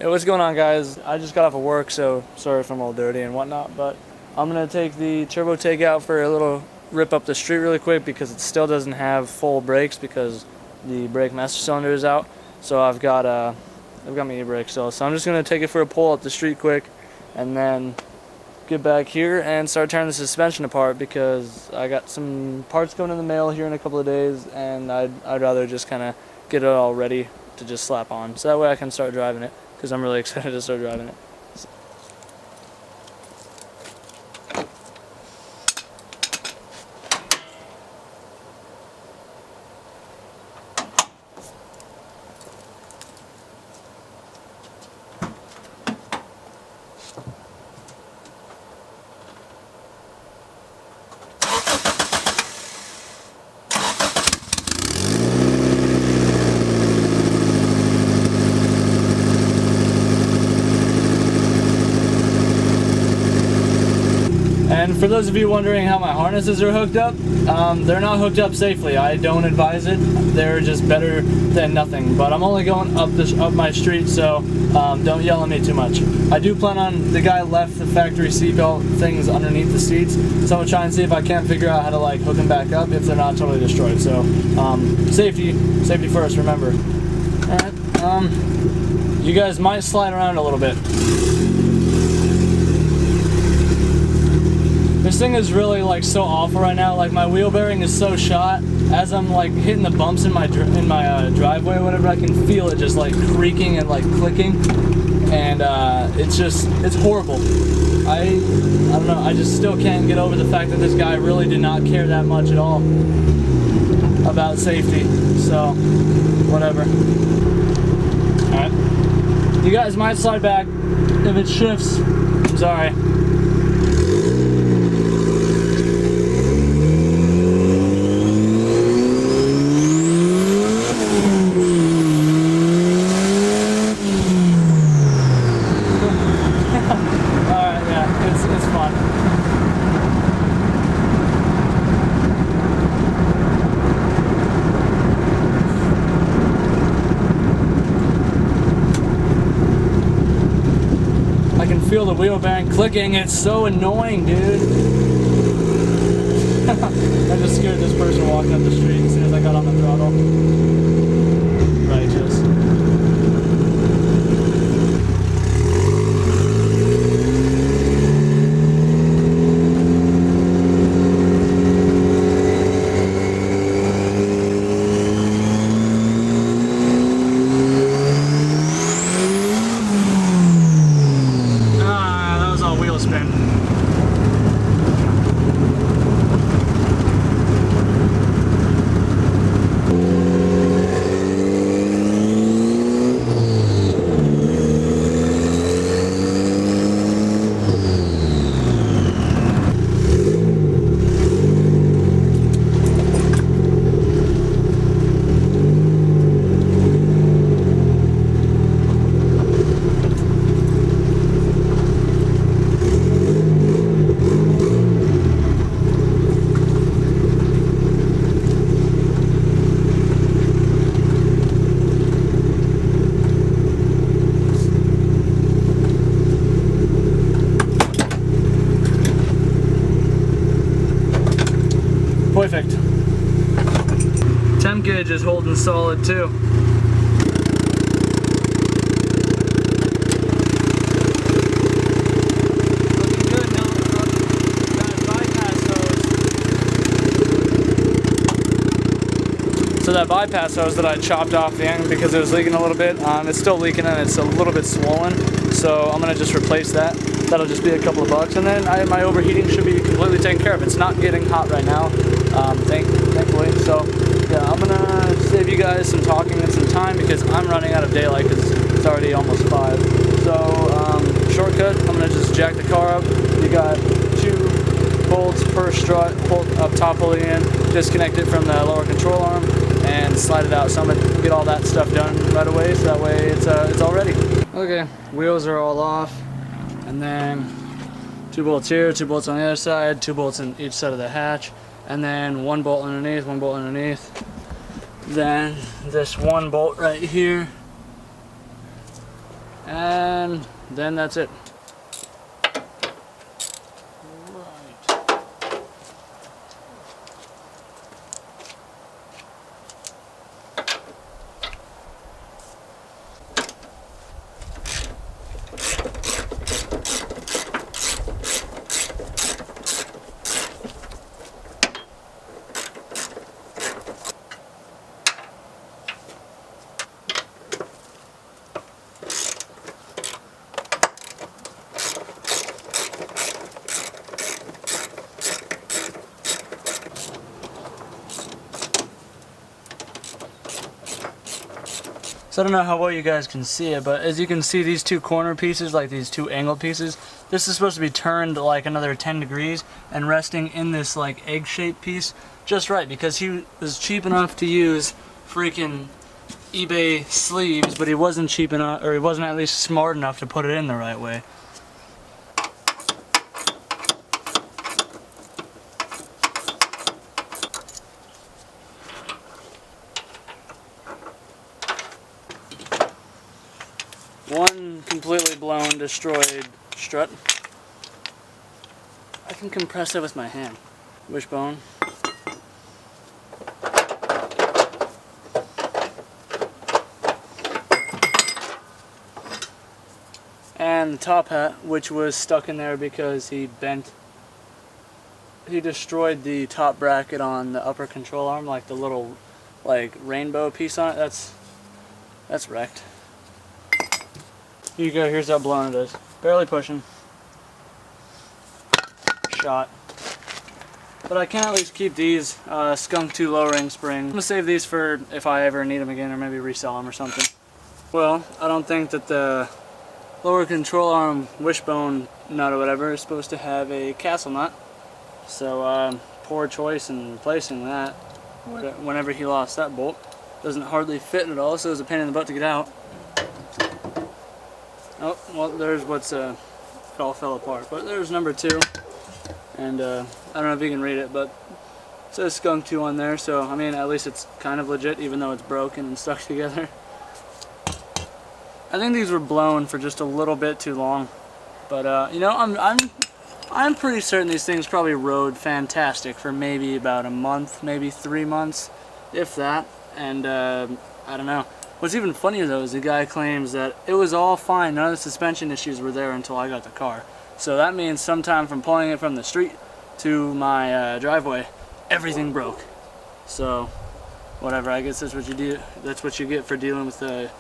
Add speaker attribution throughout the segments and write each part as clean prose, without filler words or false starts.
Speaker 1: Hey, what's going on, guys? I just got off of work, so sorry if I'm all dirty and whatnot, but I'm gonna take the TurboTeg out for a little rip up the street really quick because it still doesn't have full brakes because the brake master cylinder is out. So I've got my e-brake still. So I'm just gonna take it for a pull up the street quick and then get back here and start tearing the suspension apart because I got some parts coming in the mail here in a couple of days, and I'd rather just kind of get it all ready to just slap on, so that way I can start driving it, because I'm really excited to start driving it. And for those of you wondering how my harnesses are hooked up, they're not hooked up safely. I don't advise it. They're just better than nothing. But I'm only going up my street, so don't yell at me too much. I do plan on, the guy left the factory seatbelt things underneath the seats, so I'm gonna try and see if I can't figure out how to like hook them back up if they're not totally destroyed. So safety first, remember. All right. You guys might slide around a little bit. This thing is really like so awful right now. Like my wheel bearing is so shot. As I'm like hitting the bumps in my driveway or whatever, I can feel it just like creaking and like clicking, and it's horrible. I don't know. I just still can't get over the fact that this guy really did not care that much at all about safety. So whatever. All right. You guys might slide back if it shifts. I'm sorry. I can feel the wheel bearing clicking. It's so annoying, dude. I just scared this person walking up the street as soon as I got on the throttle. Righteous. Perfect. Temp gauge is holding solid too. Looking good now. Gotta bypass those. So that bypass hose that I chopped off the end because it was leaking a little bit, it's still leaking and it's a little bit swollen. So I'm gonna just replace that. That'll just be a couple of bucks, and then my overheating should be completely taken care of. It's not getting hot right now, thankfully. So yeah, I'm gonna save you guys some talking and some time because I'm running out of daylight because it's already almost 5. So shortcut, I'm gonna just jack the car up. You got 2 bolts per strut, pull up top, pull it in, disconnect it from the lower control arm, and slide it out. So I'm gonna get all that stuff done right away, so that way it's all ready. Okay, wheels are all off. And then 2 bolts here, 2 bolts on the other side, 2 bolts in each side of the hatch, and then 1 bolt underneath, 1 bolt underneath. Then this 1 bolt right here, and then that's it. So I don't know how well you guys can see it, but as you can see, these two corner pieces, like these two angle pieces, this is supposed to be turned like another 10 degrees and resting in this like egg-shaped piece just right, because he was cheap enough to use freaking eBay sleeves, but he wasn't cheap enough, or he wasn't at least smart enough to put it in the right way. One completely blown, destroyed strut. I can compress it with my hand. Wishbone. And the top hat, which was stuck in there because he destroyed the top bracket on the upper control arm, like the little like rainbow piece on it. That's wrecked. Here you go, here's how blown it is. Barely pushing. Shot. But I can at least keep these Skunk 2 lowering springs. I'm going to save these for if I ever need them again, or maybe resell them or something. Well, I don't think that the lower control arm wishbone nut or whatever is supposed to have a castle nut. So poor choice in replacing that whenever he lost that bolt. Doesn't hardly fit at all, so it was a pain in the butt to get out. Oh, well, there's what's it all fell apart. But there's number 2, and I don't know if you can read it, but it says Skunk 2 on there. So I mean, at least it's kind of legit, even though it's broken and stuck together. I think these were blown for just a little bit too long, but you know, I'm pretty certain these things probably rode fantastic for maybe about a month, maybe 3 months, if that. And I don't know. What's even funnier though is the guy claims that it was all fine, none of the suspension issues were there until I got the car. So that means sometime from pulling it from the street to my driveway, everything broke. So whatever, I guess that's what you do. That's what you get for dealing with the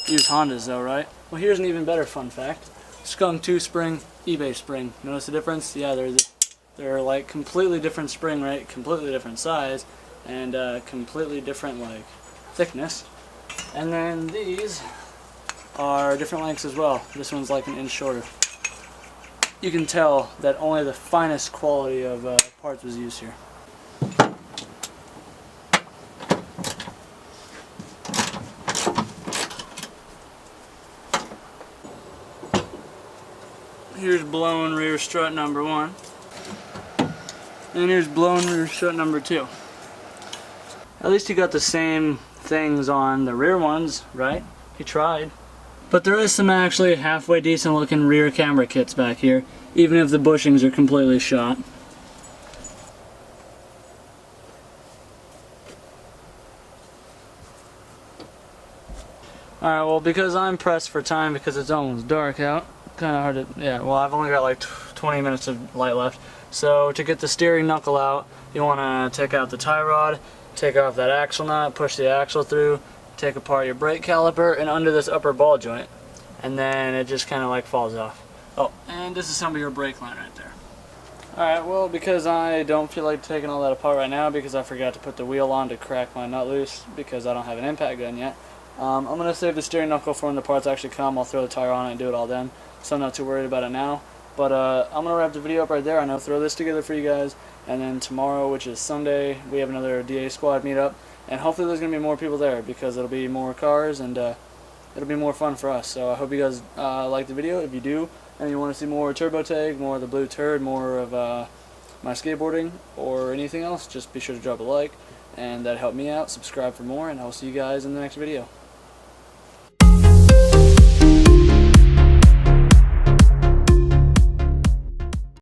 Speaker 1: used Hondas though, right? Well, here's an even better fun fact. Skunk 2 spring, eBay spring. Notice the difference? Yeah, they're like completely different spring rate, completely different size, and completely different like thickness. And then these are different lengths as well. This one's like an inch shorter. You can tell that only the finest quality of parts was used here. Here's blown rear strut number 1. And here's blown rear strut number 2. At least you got the same things on the rear ones, right? He tried. But there is some actually halfway decent looking rear camera kits back here, even if the bushings are completely shot. Alright, well, because I'm pressed for time because it's almost dark out, kind of hard to, yeah, well, I've only got like 20 minutes of light left. So to get the steering knuckle out, you want to take out the tie rod, take off that axle nut, push the axle through, take apart your brake caliper and under this upper ball joint, and then it just kind of like falls off. Oh, and this is some of your brake line right there. Alright, well, because I don't feel like taking all that apart right now because I forgot to put the wheel on to crack my nut loose because I don't have an impact gun yet, I'm going to save the steering knuckle for when the parts actually come. I'll throw the tire on it and do it all then, so I'm not too worried about it now. But I'm going to wrap the video up right there. I'm going to throw this together for you guys, and then tomorrow, which is Sunday, we have another DA squad meetup, and hopefully there's going to be more people there because it'll be more cars and it'll be more fun for us. So I hope you guys like the video. If you do, and you want to see more TurboTeg, more of the blue turd, more of my skateboarding, or anything else, just be sure to drop a like, and that helped me out. Subscribe for more, and I'll see you guys in the next video.